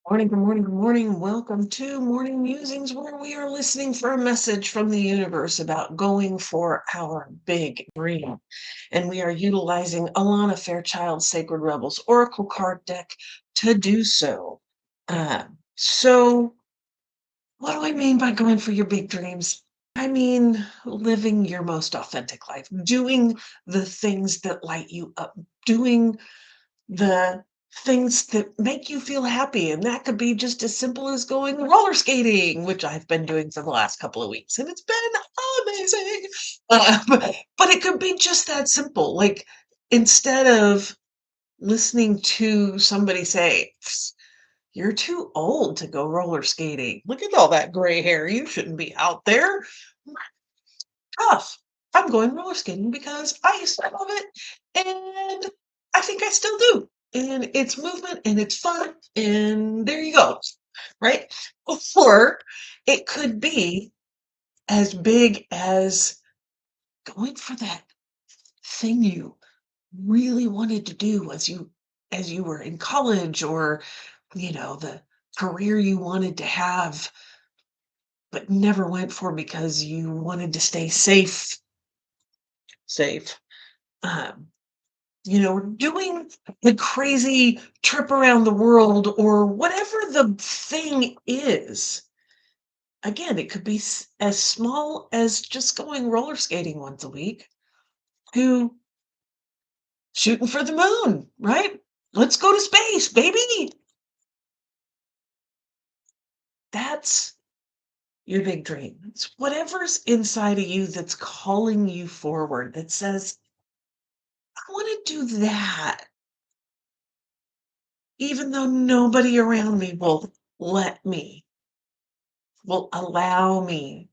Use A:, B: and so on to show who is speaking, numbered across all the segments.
A: Morning, good morning, good morning. Welcome to Morning Musings, where we are listening for a message from the universe about going for our big dream. And we are utilizing Alana Fairchild Sacred Rebels Oracle card deck to do so. So, what do I mean by going for your big dreams? I mean living your most authentic life, doing the things that light you up, doing the things that make you feel happy, and that could be just as simple as going roller skating, which I've been doing for the last couple of weeks, and it's been amazing. But it could be just that simple. Like, instead of listening to somebody say, "You're too old to go roller skating. Look at all that gray hair. You shouldn't be out there." Tough. I'm going roller skating because I used to love it, and I think I still do. And it's movement and it's fun, and there you go, right? Or it could be as big as going for that thing you really wanted to do as you were in college, or the career you wanted to have but never went for because you wanted to stay safe. Um, doing the crazy trip around the world or whatever the thing is. Again, it could be as small as just going roller skating once a week to shooting for the moon, right? Let's go to space, baby. That's your big dream. It's whatever's inside of you that's calling you forward, that says, I want to do that, even though nobody around me will let me, will allow me,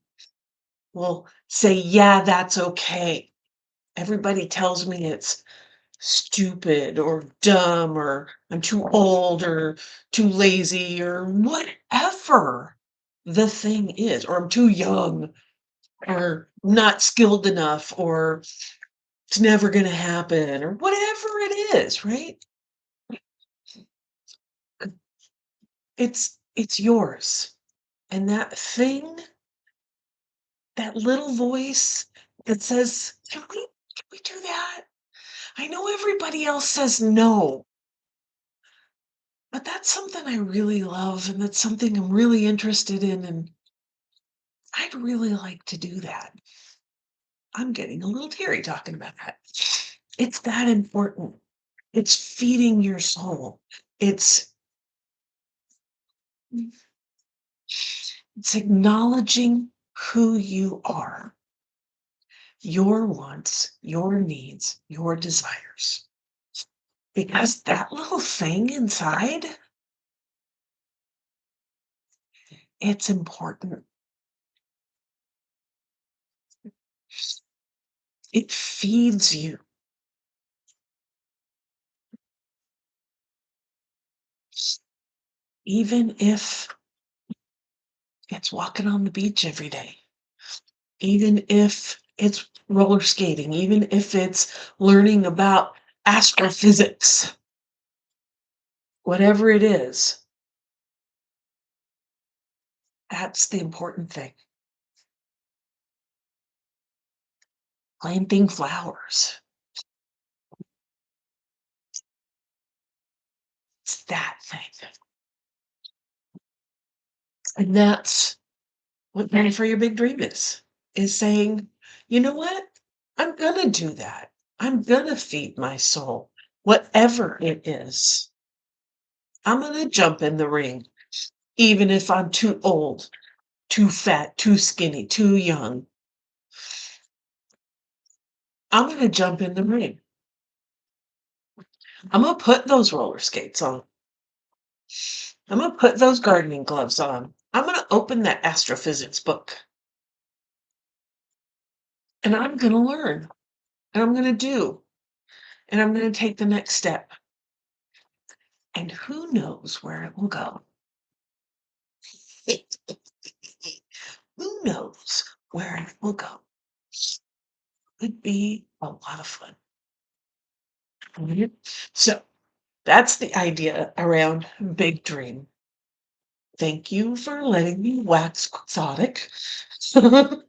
A: will say, yeah, that's okay. Everybody tells me it's stupid or dumb or I'm too old or too lazy or whatever the thing is, or I'm too young or not skilled enough or it's never going to happen or whatever it is, right? It's yours. And that thing, that little voice that says, can we do that? I know everybody else says no, but that's something I really love, and that's something I'm really interested in, and I'd really like to do that. I'm getting a little teary talking about that. It's that important. It's feeding your soul. It's it's acknowledging who you are, your wants, your needs, your desires. Because that little thing inside, it's important. It feeds you. Even if it's walking on the beach every day, even if it's roller skating, even if it's learning about astrophysics, whatever it is, that's the important thing. Planting flowers, it's that thing. And that's what planning for your big dream is saying, you know what? I'm going to do that. I'm going to feed my soul, whatever it is. I'm going to jump in the ring, even if I'm too old, too fat, too skinny, too young. I'm going to jump in the ring. I'm going to put those roller skates on. I'm going to put those gardening gloves on. I'm going to open that astrophysics book. And I'm going to learn. And I'm going to do. And I'm going to take the next step. And who knows where it will go? Who knows where it will go? Could be a lot of fun. Mhm. So that's the idea around big dream. Thank you for letting me wax quixotic. And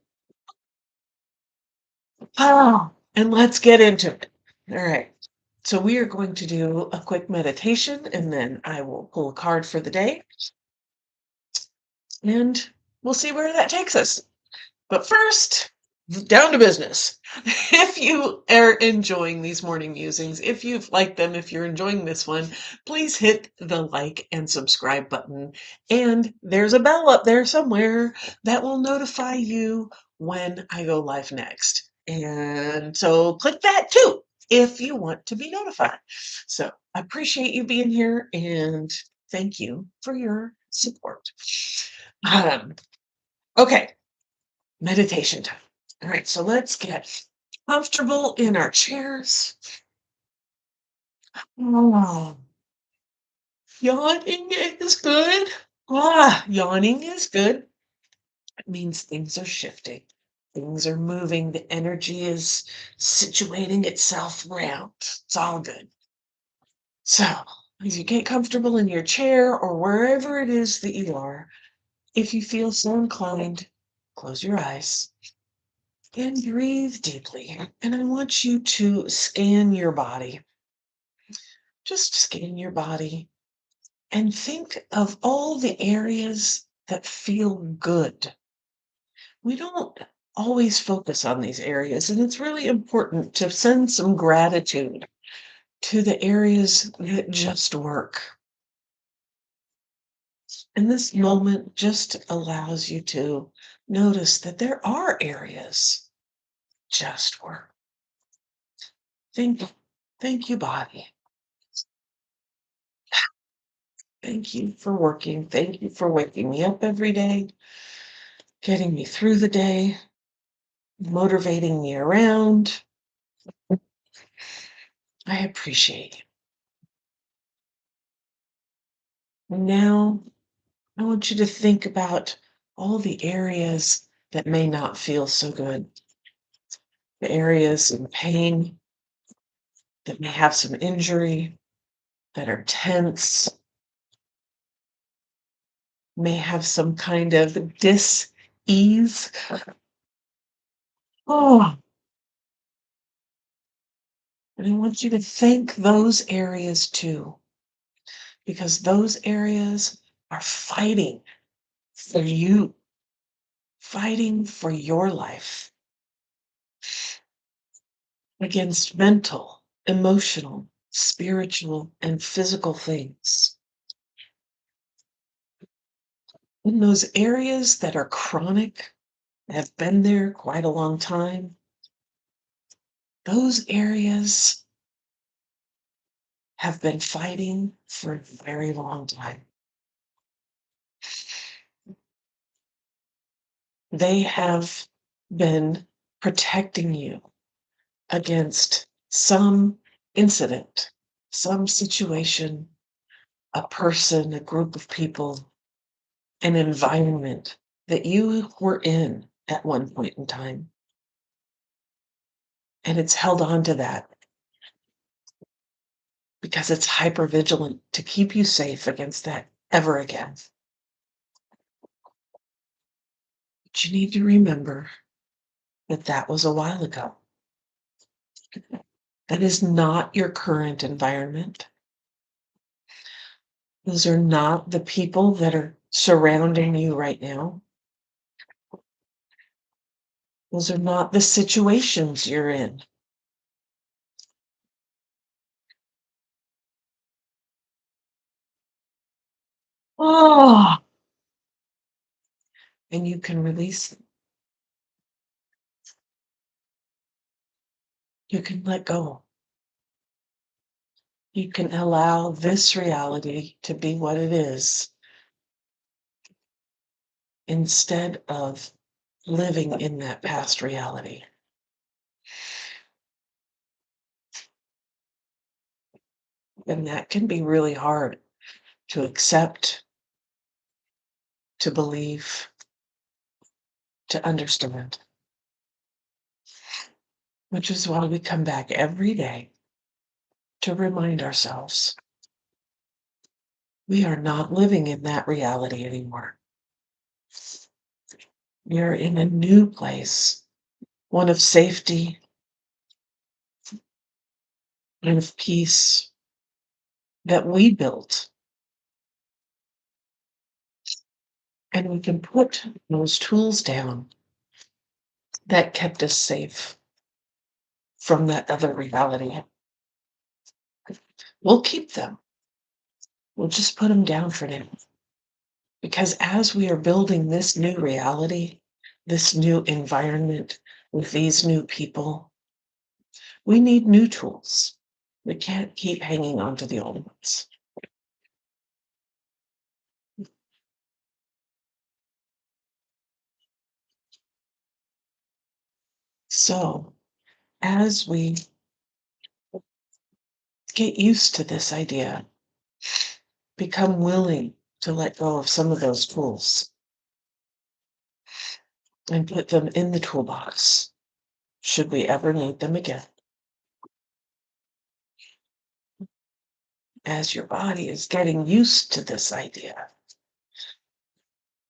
A: let's get into it. All right. So we are going to do a quick meditation, and then I will pull a card for the day, and we'll see where that takes us. But first, down to business. If you are enjoying these morning musings, if you've liked them, if you're enjoying this one, please hit the like and subscribe button. And there's a bell up there somewhere that will notify you when I go live next. And so click that too if you want to be notified. So I appreciate you being here and thank you for your support. Um, okay. Meditation time. All right, so let's get comfortable in our chairs. Oh, yawning is good. Yawning is good. It means things are shifting. Things are moving. The energy is situating itself around. It's all good. So, as you get comfortable in your chair or wherever it is that you are, if you feel so inclined, close your eyes. And breathe deeply. And I want you to scan your body. Just scan your body and think of all the areas that feel good. We don't always focus on these areas, and it's really important to send some gratitude to the areas that just work. And this moment just allows you to notice that there are areas just work. Thank you, body. Thank you for working. Thank you for waking me up every day, getting me through the day, motivating me around. I appreciate you. Now, I want you to think about all the areas that may not feel so good, the areas in pain that may have some injury, that are tense, may have some kind of dis-ease. Oh, and I want you to thank those areas too, because those areas are fighting for you, fighting for your life against mental, emotional, spiritual, and physical things. In those areas that are chronic, have been there quite a long time, those areas have been fighting for a very long time. They have been protecting you against some incident, some situation, a person, a group of people, an environment that you were in at one point in time. And it's held on to that because it's hypervigilant to keep you safe against that ever again. But you need to remember that that was a while ago. That is not your current environment. Those are not the people that are surrounding you right now. Those are not the situations you're in. Oh, and you can release them. You can let go. You can allow this reality to be what it is instead of living in that past reality. And that can be really hard to accept, to believe, to understand, which is why we come back every day to remind ourselves We are not living in that reality anymore. We are in a new place, one of safety and of peace that we built. And we can put those tools down that kept us safe from that other reality. We'll keep them. We'll just put them down for now. Because as we are building this new reality, this new environment with these new people, we need new tools. We can't keep hanging on to the old ones. So, as we get used to this idea, become willing to let go of some of those tools and put them in the toolbox, should we ever need them again. As your body is getting used to this idea,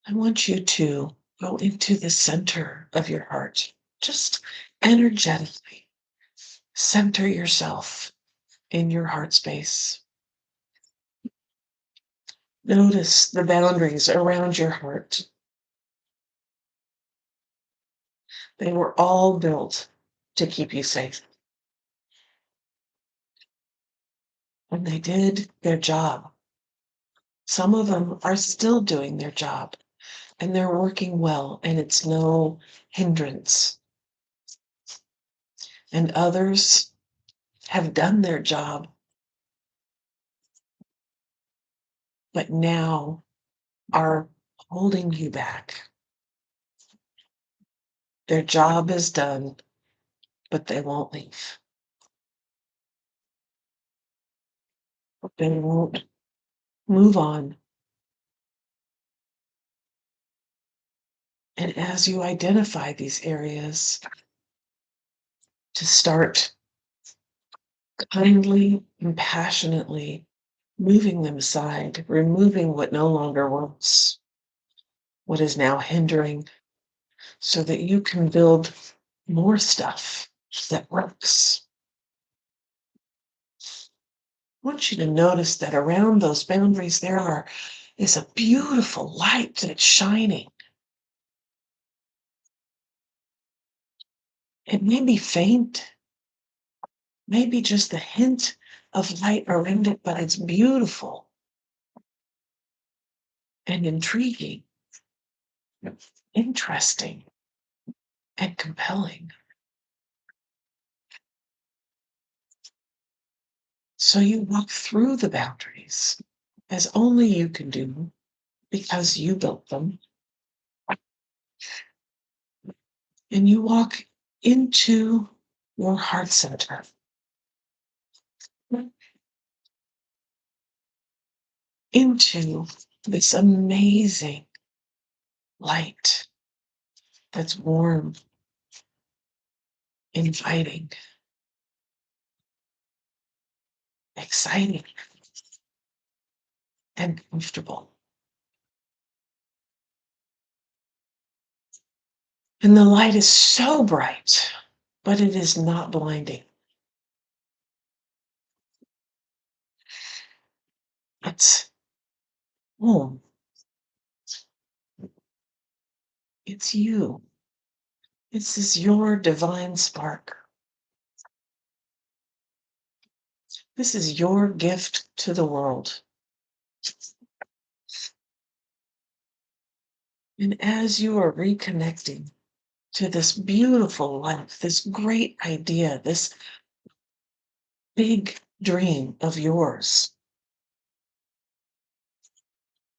A: I want you to go into the center of your heart, just energetically center yourself in your heart space. Notice the boundaries around your heart. They were all built to keep you safe. And they did their job. Some of them are still doing their job and they're working well and it's no hindrance. And others have done their job, but now are holding you back. Their job is done, but they won't leave. They won't move on. And as you identify these areas, to start kindly and passionately moving them aside, removing what no longer works, what is now hindering, so that you can build more stuff that works. I want you to notice that around those boundaries is a beautiful light that's shining. It may be faint, maybe just a hint of light around it, but it's beautiful and intriguing, interesting, and compelling. So you walk through the boundaries as only you can do because you built them. And you walk into your heart center. Into this amazing light that's warm, inviting, exciting, and comfortable. And the light is so bright, but it is not blinding. It's home. It's you. This is your divine spark. This is your gift to the world. And as you are reconnecting to this beautiful life, this great idea, this big dream of yours,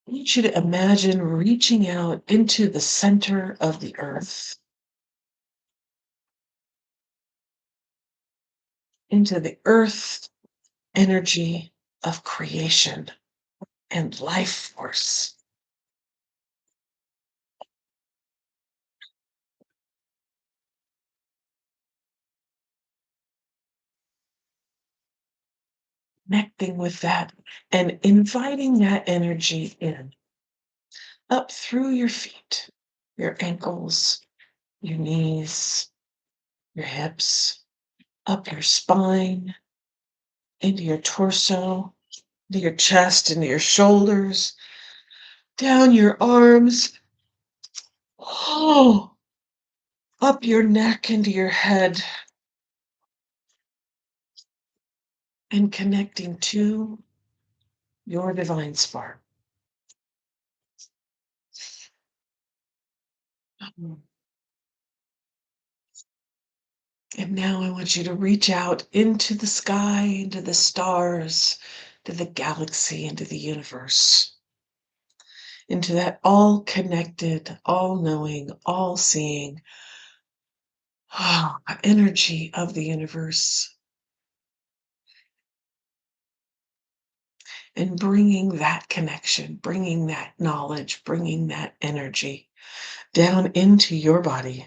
A: I want you to imagine reaching out into the center of the earth, into the earth energy of creation and life force. connecting with that and inviting that energy in, up through your feet, your ankles, your knees, your hips, up your spine, into your torso, into your chest, into your shoulders, down your arms, oh, up your neck, into your head, and connecting to your divine spark. And now I want you to reach out into the sky, into the stars, to the galaxy, into the universe, into that all connected, all knowing, all seeing energy of the universe. And bringing that connection, bringing that knowledge, bringing that energy down into your body.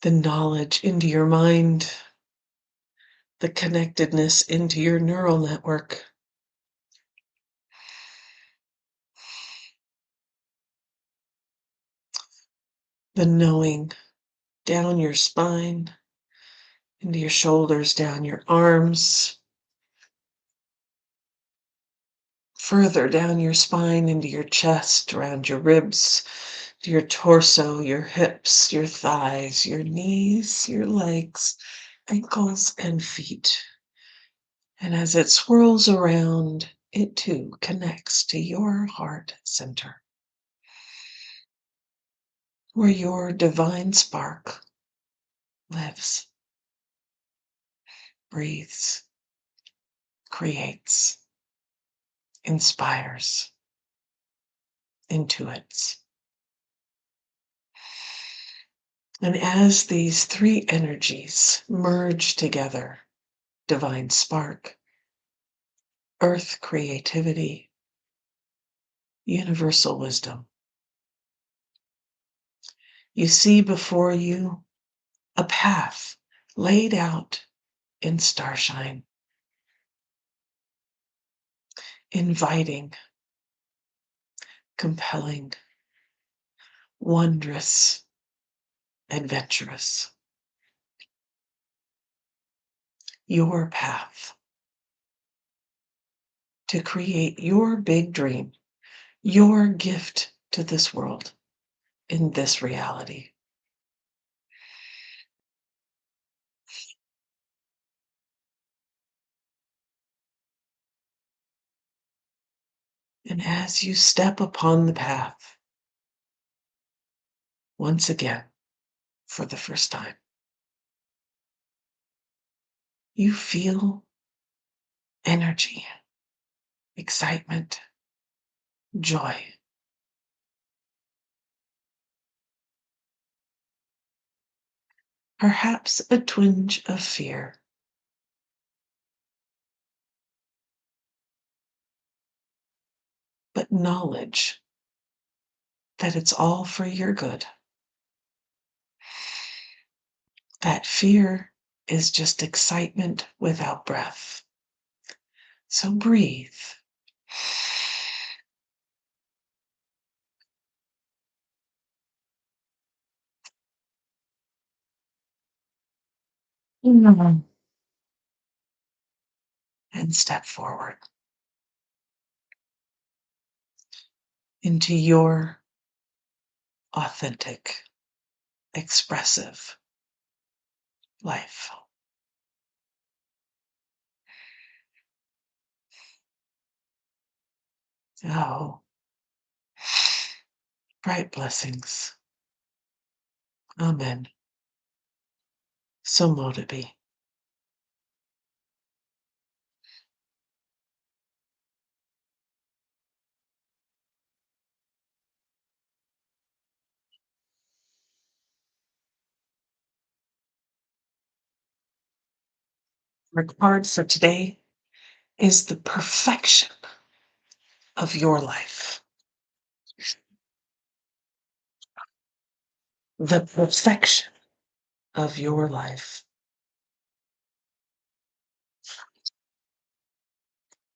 A: The knowledge into your mind, the connectedness into your neural network. The knowing down your spine, into your shoulders, down your arms, further down your spine, into your chest, around your ribs, to your torso, your hips, your thighs, your knees, your legs, ankles, and feet. And as it swirls around, it too connects to your heart center, where your divine spark lives, breathes, creates, inspires, intuits. And as these three energies merge together, divine spark, earth creativity, universal wisdom, you see before you a path laid out in starshine, inviting, compelling, wondrous, adventurous. Your path to create your big dream, your gift to this world in this reality. And as you step upon the path, once again, for the first time, you feel energy, excitement, joy. Perhaps a twinge of fear, but knowledge that it's all for your good. That fear is just excitement without breath. So breathe. And step forward into your authentic, expressive life. Oh, bright blessings. Amen. So mote it be. Our card for today is the perfection of your life. The perfection of your life.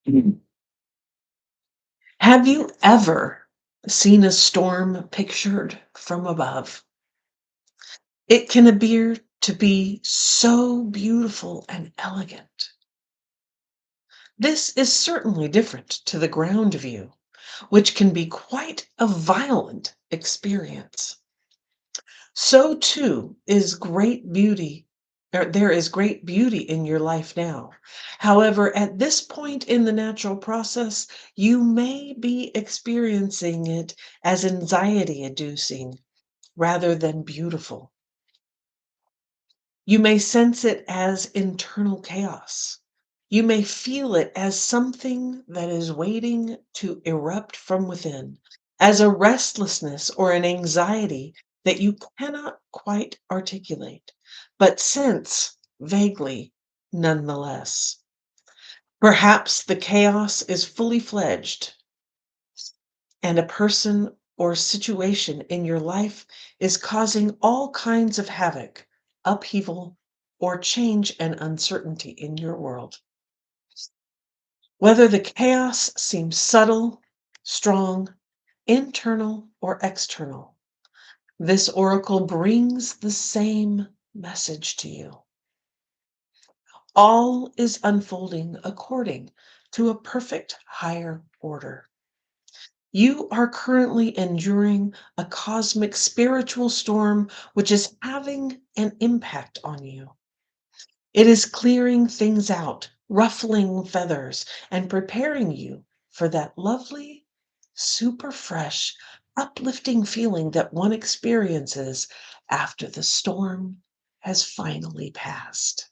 A: Mhm. Have you ever seen a storm pictured from above? It can appear to be so beautiful and elegant. This is certainly different to the ground view, which can be quite a violent experience. So too is great beauty, or there is great beauty in your life now. However, at this point in the natural process, you may be experiencing it as anxiety inducing rather than beautiful. You may sense it as internal chaos. You may feel it as something that is waiting to erupt from within, as a restlessness or an anxiety that you cannot quite articulate, but sense vaguely nonetheless. Perhaps the chaos is fully fledged, and a person or situation in your life is causing all kinds of havoc, upheaval, or change and uncertainty in your world. Whether the chaos seems subtle, strong, internal, or external, this oracle brings the same message to you. All is unfolding according to a perfect higher order. You are currently enduring a cosmic spiritual storm which is having an impact on you. It is clearing things out, ruffling feathers, and preparing you for that lovely, super fresh, uplifting feeling that one experiences after the storm has finally passed.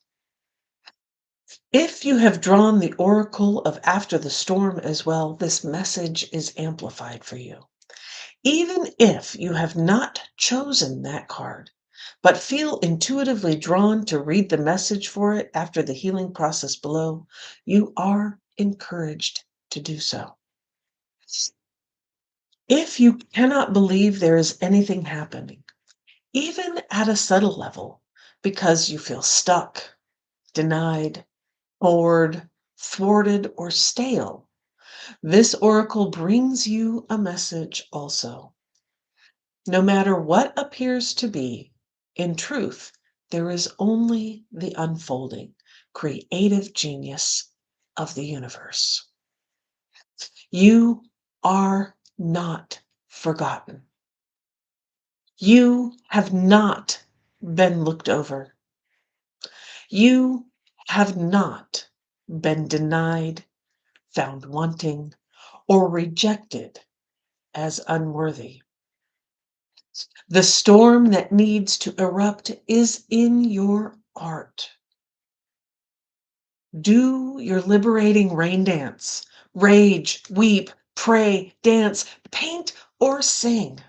A: If you have drawn the oracle of after the storm as well, this message is amplified for you. Even if you have not chosen that card, but feel intuitively drawn to read the message for it after the healing process below, you are encouraged to do so. If you cannot believe there is anything happening, even at a subtle level, because you feel stuck, denied, bored, thwarted, or stale, this oracle brings you a message also. No matter what appears to be, in truth, there is only the unfolding, creative genius of the universe. You are not forgotten. You have not been looked over. You have not been denied, found wanting, or rejected as unworthy. The storm that needs to erupt is in your art. Do your liberating rain dance. Rage, weep, pray, dance, paint, or sing.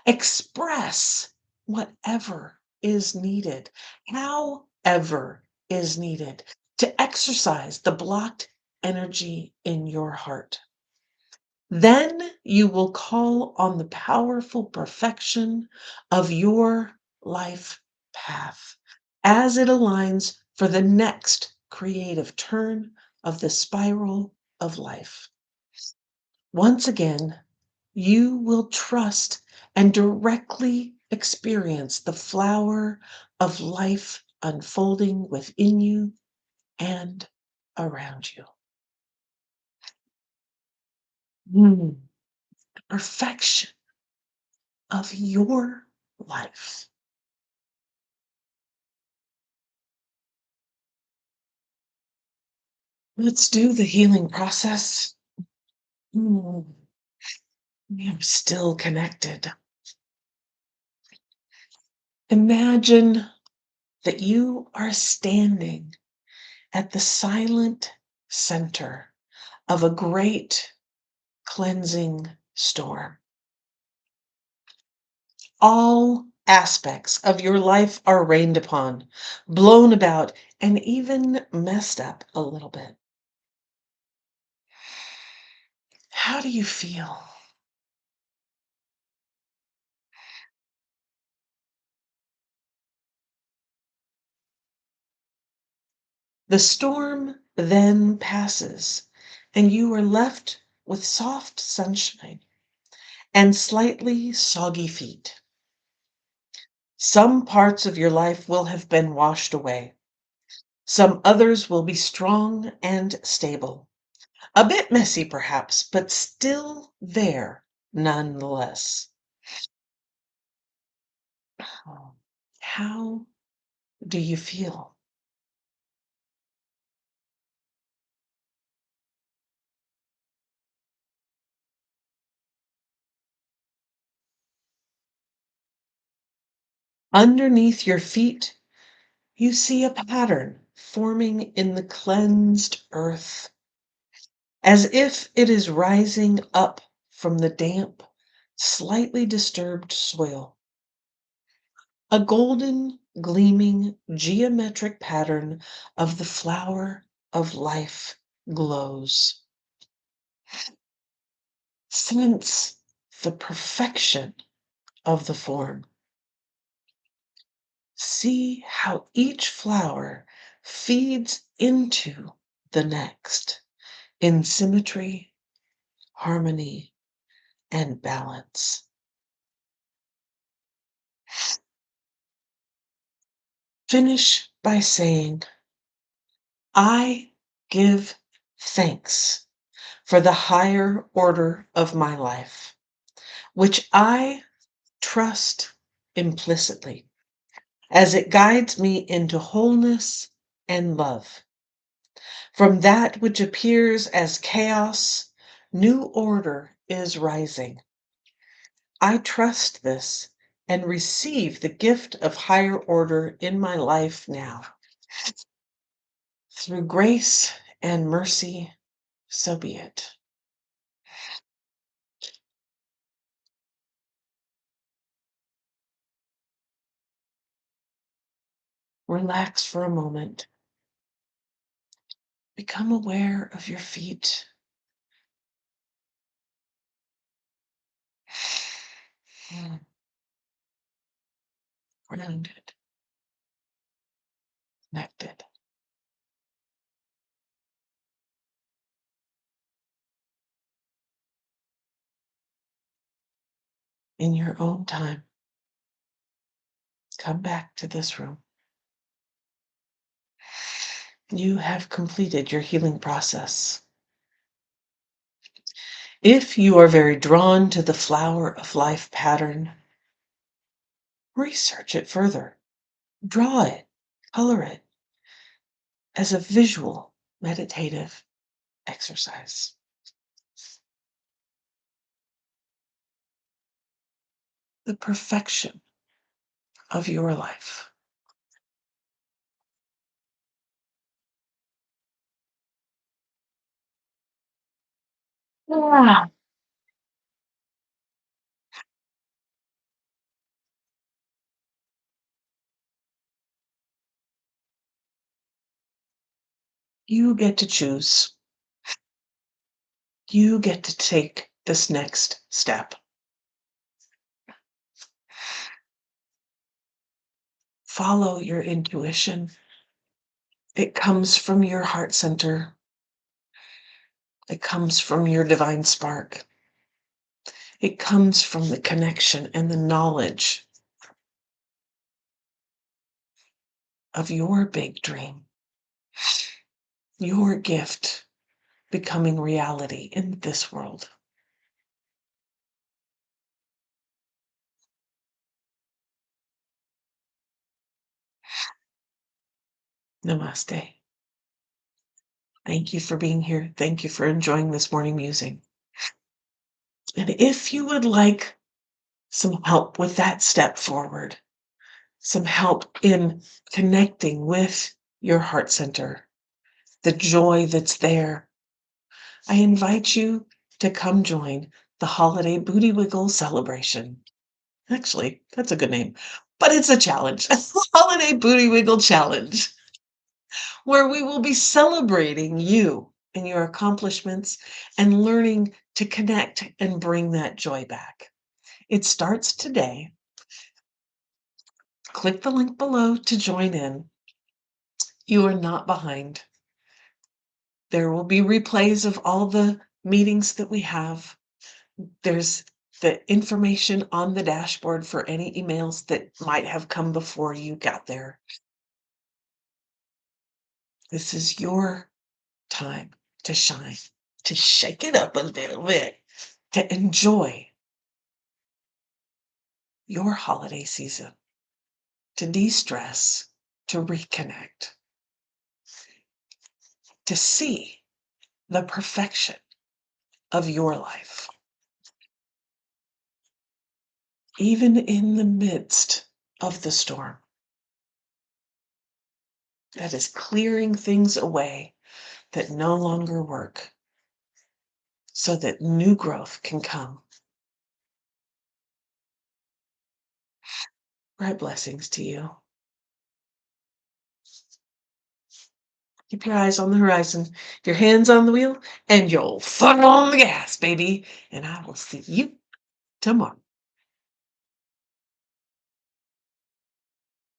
A: Express whatever is needed, however is needed, to exercise the blocked energy in your heart. Then you will call on the powerful perfection of your life path as it aligns for the next creative turn of the spiral of life. Once again, you will trust and directly experience the flower of life unfolding within you and around you. Mm, perfection of your life. Let's do the healing process. Mm, we are still connected. Imagine that you are standing at the silent center of a great cleansing storm. All aspects of your life are rained upon, blown about, and even messed up a little bit. How do you feel? The storm then passes, and you are left with soft sunshine and slightly soggy feet. Some parts of your life will have been washed away. Some others will be strong and stable. A bit messy, perhaps, but still there nonetheless. How do you feel? Underneath your feet, you see a pattern forming in the cleansed earth, as if it is rising up from the damp, slightly disturbed soil. A golden, gleaming, geometric pattern of the flower of life glows. Sense the perfection of the form. See how each flower feeds into the next in symmetry, harmony, and balance. Finish by saying, I give thanks for the higher order of my life, which I trust implicitly as it guides me into wholeness and love. From that which appears as chaos, new order is rising. I trust this and receive the gift of higher order in my life now. Through grace and mercy, so be it. Relax for a moment. Become aware of your feet. Grounded, connected. In your own time, come back to this room. You have completed your healing process. If you are very drawn to the flower of life pattern, research it further. Draw it, color it as a visual meditative exercise. The perfection of your life. Ah. You get to choose. You get to take this next step. Follow your intuition. It comes from your heart center. It comes from your divine spark. It comes from the connection and the knowledge of your big dream, your gift becoming reality in this world. Namaste. Thank you for being here. Thank you for enjoying this morning musing. And if you would like some help with that step forward, some help in connecting with your heart center, the joy that's there, I invite you to come join the Holiday Booty Wiggle Celebration. Actually, that's a good name, but it's a challenge. Holiday Booty Wiggle Challenge, where we will be celebrating you and your accomplishments and learning to connect and bring that joy back. It starts today. Click the link below to join in. You are not behind. There will be replays of all the meetings that we have. There's the information on the dashboard for any emails that might have come before you got there. This is your time to shine, to shake it up a little bit, to enjoy your holiday season, to de-stress, to reconnect, to see the perfection of your life, even in the midst of the storm that is clearing things away that no longer work so that new growth can come. Bright blessings to you. Keep your eyes on the horizon, your hands on the wheel, and your foot on the gas, baby. And I will see you tomorrow.